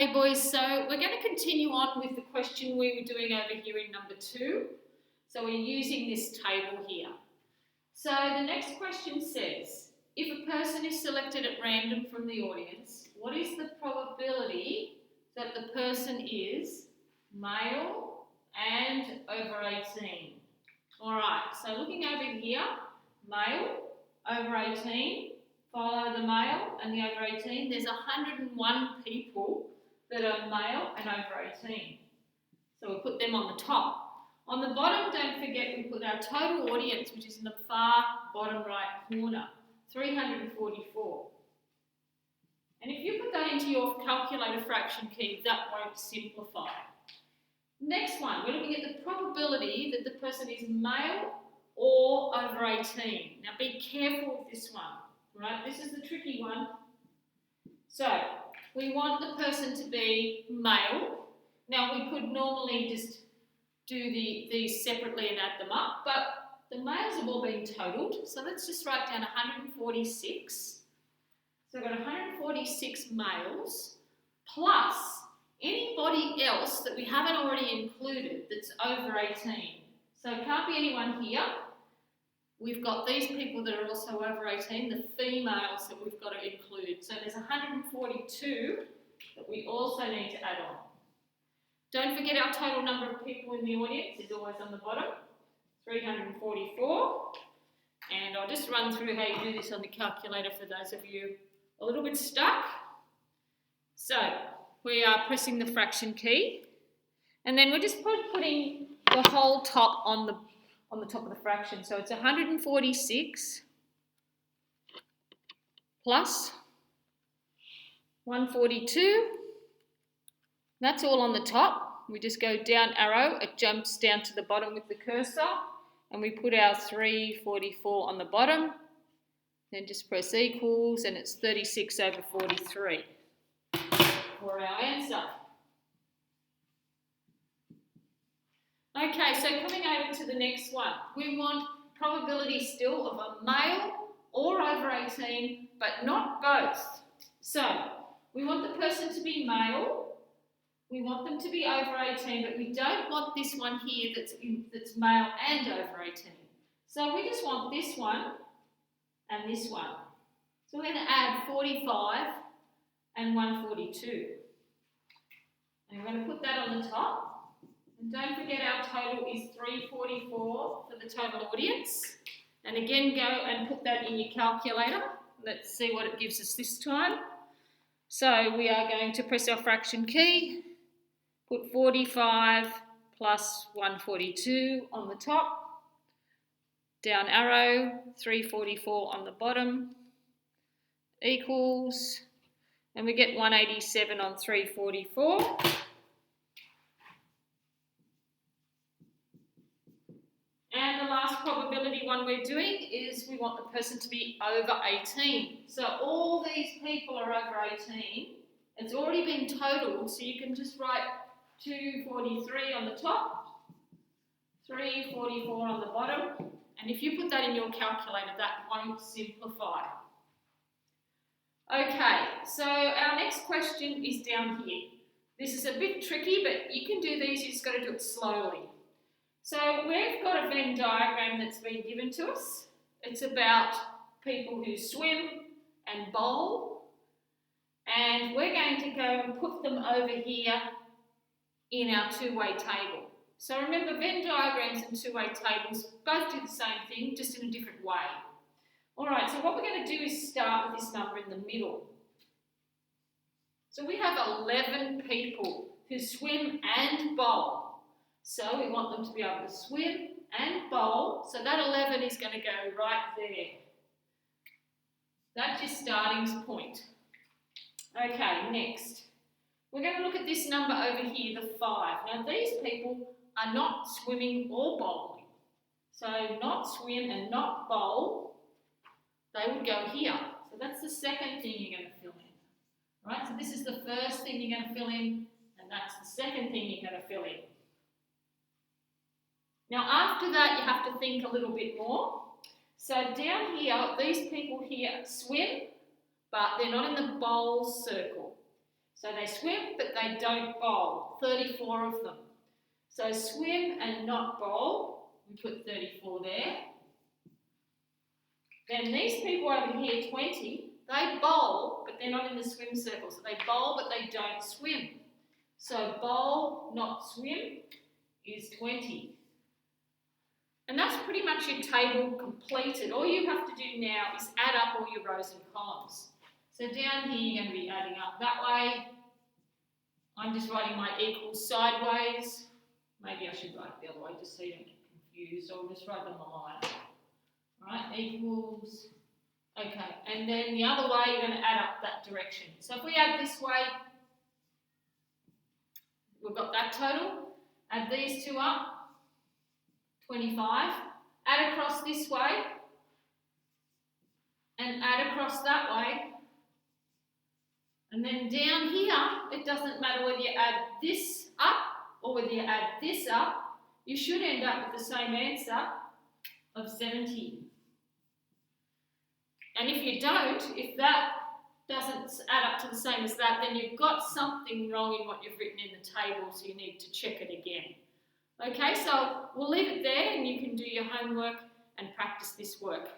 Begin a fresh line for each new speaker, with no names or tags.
Okay, boys, so we're going to continue on with the question we were doing over here in number 2. So we're using this table here. So the next question says, if a person is selected at random from the audience, what is the probability that the person is male and over 18? Alright, so looking over here, male, over 18, follow the male and the over 18, there's 101 people that are male and over 18. So we'll put them on the top. On the bottom, don't forget we put our total audience, which is in the far bottom right corner, 344. And if you put that into your calculator fraction key, that won't simplify. Next one, we're looking at the probability that the person is male or over 18. Now be careful with this one, right? This is the tricky one. So we want the person to be male. Now we could normally just do these separately and add them up, but the males have all been totaled. So let's just write down 146. So we've got 146 males plus anybody else that we haven't already included that's over 18. So it can't be anyone here. We've got these people that are also over 18, the females that we've got to include. So there's 142 that we also need to add on. Don't forget our total number of people in the audience is always on the bottom, 344. And I'll just run through how you do this on the calculator for those of you a little bit stuck. So we are pressing the fraction key, and then we're just putting the whole top on the top of the fraction. So it's 146 plus 142. That's all on the top. We just go down arrow, it jumps down to the bottom with the cursor, and we put our 344 on the bottom. Then just press equals, and it's 36 over 43 for our answer. Okay, so coming over to the next one, we want probability still of a male or over 18, but not both. So we want the person to be male, we want them to be over 18, but we don't want this one here that's male and over 18. So we just want this one and this one. So we're going to add 45 and 142. And we're going to put that on the top. And don't forget our total is 344 for the total audience. And again, go and put that in your calculator. Let's see what it gives us this time. So we are going to press our fraction key, put 45 plus 142 on the top, down arrow, 344 on the bottom, equals, and we get 187 on 344. And the last probability one we're doing is we want the person to be over 18. So all these people are over 18. It's already been totaled, so you can just write 243 on the top, 344 on the bottom, and if you put that in your calculator, that won't simplify. Okay, so our next question is down here. This is a bit tricky, but you can do these, you just got to do it slowly. So we've got a Venn diagram that's been given to us. It's about people who swim and bowl, and we're going to go and put them over here in our two-way table. So remember, Venn diagrams and two-way tables both do the same thing, just in a different way. Alright, so what we're going to do is start with this number in the middle. So we have 11 people who swim and bowl. So we want them to be able to swim and bowl. So that 11 is going to go right there. That's your starting point. Okay, next. We're going to look at this number over here, the 5. Now these people are not swimming or bowling. So not swim and not bowl, they would go here. So that's the second thing you're going to fill in. Right? So this is the first thing you're going to fill in, and that's the second thing you're going to fill in. Now after that you have to think a little bit more. So down here, these people here swim, but they're not in the bowl circle. So they swim, but they don't bowl. 34 of them. So swim and not bowl. We put 34 there. Then these people over here, 20, they bowl, but they're not in the swim circle. So they bowl, but they don't swim. So bowl, not swim, is 20. And that's pretty much your table completed. All you have to do now is add up all your rows and columns. So down here, you're going to be adding up that way. I'm just writing my equals sideways. Maybe I should write it the other way just so you don't get confused. I'll just write them a line. Right, equals. Okay, and then the other way, you're going to add up that direction. So if we add this way, we've got that total. Add these two up, 25. Add across this way, and add across that way. And then down here, it doesn't matter whether you add this up or whether you add this up, you should end up with the same answer of 70. And if you don't, if that doesn't add up to the same as that, then you've got something wrong in what you've written in the table, so you need to check it again. Okay, so we'll leave it there and you can do your homework and practice this work.